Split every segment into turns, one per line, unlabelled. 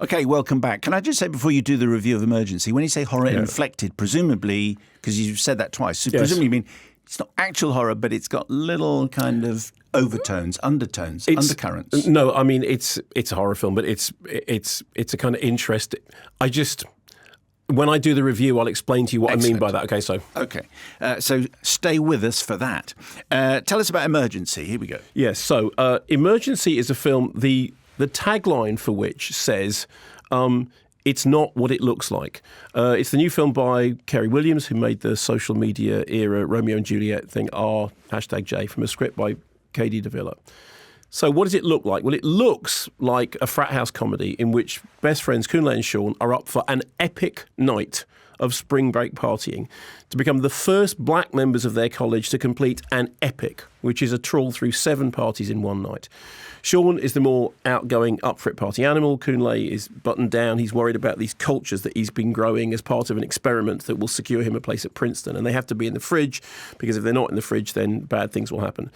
Okay, welcome back. Can I just say before you do the review of Emergency, when you say horror inflected, presumably, because you've said that twice, so presumably you mean it's not actual horror, but it's got little kind of overtones, undertones, undercurrents.
No, I mean it's a horror film, but it's a kind of interest. When I do the review, I'll explain to you what I mean by that. Okay,
so stay with us for that. Tell us about Emergency. Here we go.
Yes, so Emergency is a film, the tagline for which says, it's not what it looks like. It's the new film by Kerry Williams, who made the social media era Romeo and Juliet thing, #J, from a script by Katie DeVilla. So what does it look like? Well, it looks like a frat house comedy in which best friends Kunle and Sean are up for an epic night of spring break partying to become the first black members of their college to complete an epic, which is a trawl through 7 parties in one night. Sean is the more outgoing, up-for-it party animal. Kunle is buttoned down. He's worried about these cultures that he's been growing as part of an experiment that will secure him a place at Princeton. And they have to be in the fridge, because if they're not in the fridge, then bad things will happen.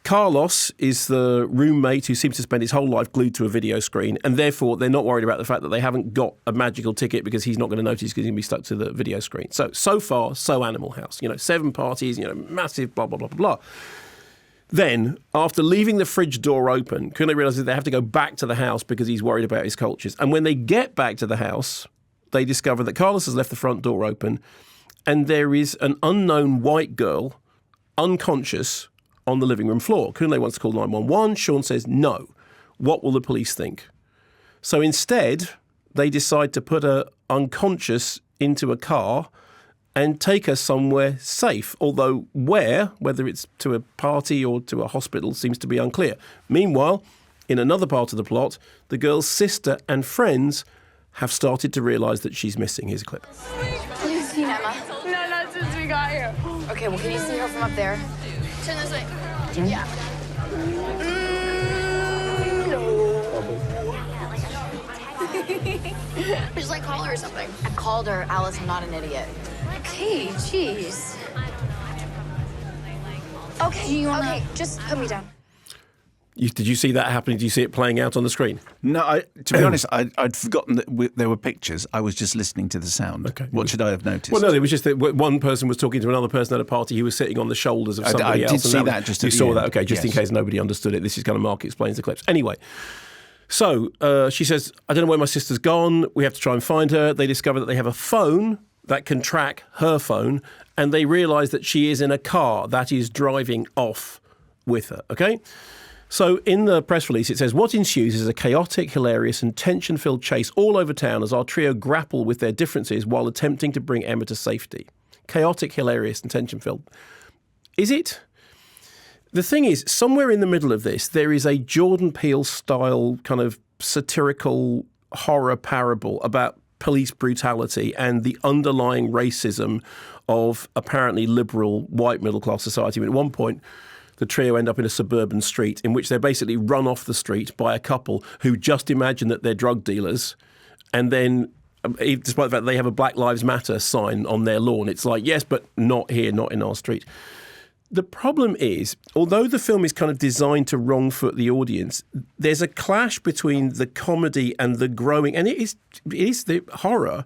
Carlos is the roommate who seems to spend his whole life glued to a video screen, and therefore they're not worried about the fact that they haven't got a magical ticket because he's not going to notice because he's going to be stuck to the video screen. So far, so Animal House. 7 parties, massive blah, blah, blah, blah, blah. Then, after leaving the fridge door open, Kunle realises they have to go back to the house because he's worried about his cultures. And when they get back to the house, they discover that Carlos has left the front door open and there is an unknown white girl, unconscious, on the living room floor. Kunle wants to call 911. Sean says no. What will the police think? So instead, they decide to put her unconscious into a car and take her somewhere safe, although whether it's to a party or to a hospital, seems to be unclear. Meanwhile, in another part of the plot, the girl's sister and friends have started to realise that she's missing. Here's a clip.
Have you seen Emma?
No, not since we got here.
Okay, well, can you see her from up there?
Turn this way.
Yeah.
Just like call her or something.
I called her, Alice. I'm not an idiot.
Okay, jeez.
Okay, just put me down.
Did you see that happening? Did you see it playing out on the screen?
No, to be honest, I'd forgotten that there were pictures. I was just listening to the sound.
Okay.
What should I have noticed?
Well, no, it was just that one person was talking to another person at a party. He was sitting on the shoulders of somebody else.
I did see that just
you
at the
saw
end.
that? Okay, just in case nobody understood it. This is kind of Mark explains the clips. Anyway, so she says, I don't know where my sister's gone. We have to try and find her. They discover that they have a phone that can track her phone, and they realise that she is in a car that is driving off with her, okay? So in the press release, it says, what ensues is a chaotic, hilarious and tension-filled chase all over town as our trio grapple with their differences while attempting to bring Emma to safety. Chaotic, hilarious and tension-filled. Is it? The thing is, somewhere in the middle of this, there is a Jordan Peele-style kind of satirical horror parable about police brutality and the underlying racism of apparently liberal white middle-class society. I mean, at one point, the trio end up in a suburban street in which they're basically run off the street by a couple who just imagine that they're drug dealers, and then, despite the fact that they have a Black Lives Matter sign on their lawn, it's like, yes, but not here, not in our street. The problem is, although the film is kind of designed to wrong-foot the audience, there's a clash between the comedy and the growing, and it is the horror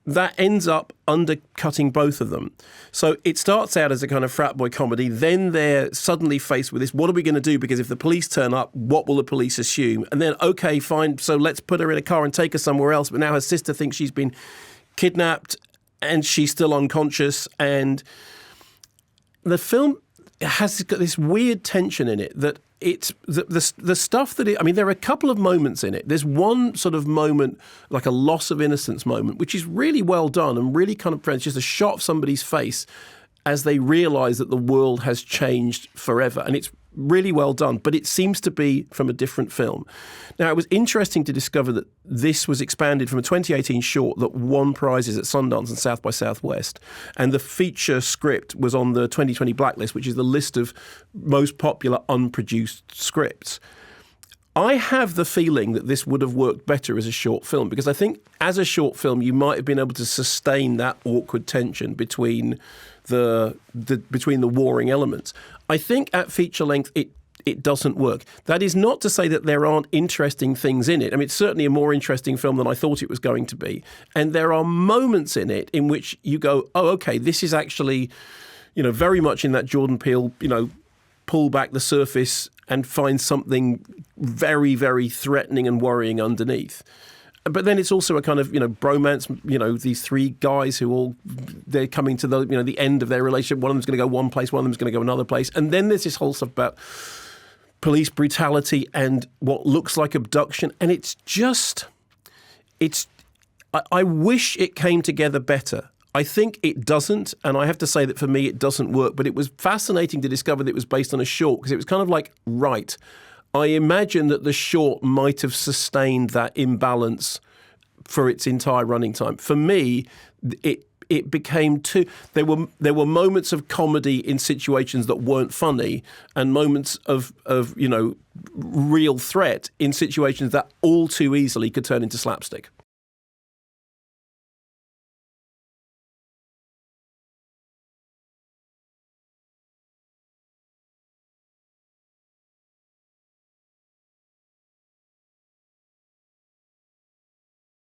that ends up undercutting both of them. So it starts out as a kind of frat boy comedy, then they're suddenly faced with this, what are we going to do? Because if the police turn up, what will the police assume? And then, okay, fine, so let's put her in a car and take her somewhere else. But now her sister thinks she's been kidnapped and she's still unconscious. And the film has got this weird tension in it that it's the stuff that it, I mean, there are a couple of moments in it. There's one sort of moment, like a loss of innocence moment, which is really well done and really kind of presents just a shot of somebody's face as they realise that the world has changed forever. And it's really well done, but it seems to be from a different film. Now, it was interesting to discover that this was expanded from a 2018 short that won prizes at Sundance and South by Southwest, and the feature script was on the 2020 Blacklist, which is the list of most popular unproduced scripts. I have the feeling that this would have worked better as a short film, because I think as a short film you might have been able to sustain that awkward tension between the warring elements. I think at feature length it doesn't work. That is not to say that there aren't interesting things in it. I mean, it's certainly a more interesting film than I thought it was going to be. And there are moments in it in which you go, oh, okay, this is actually, very much in that Jordan Peele, pull back the surface and find something very, very threatening and worrying underneath. But then it's also a kind of, bromance, these three guys they're coming to the end of their relationship. One of them's going to go one place, one of them's going to go another place. And then there's this whole stuff about police brutality and what looks like abduction. And I wish it came together better. I think it doesn't, and I have to say that for me it doesn't work. But it was fascinating to discover that it was based on a short, because it was kind of like, right, I imagine that the short might have sustained that imbalance for its entire running time. For me, it became too. There were moments of comedy in situations that weren't funny, and moments of real threat in situations that all too easily could turn into slapstick.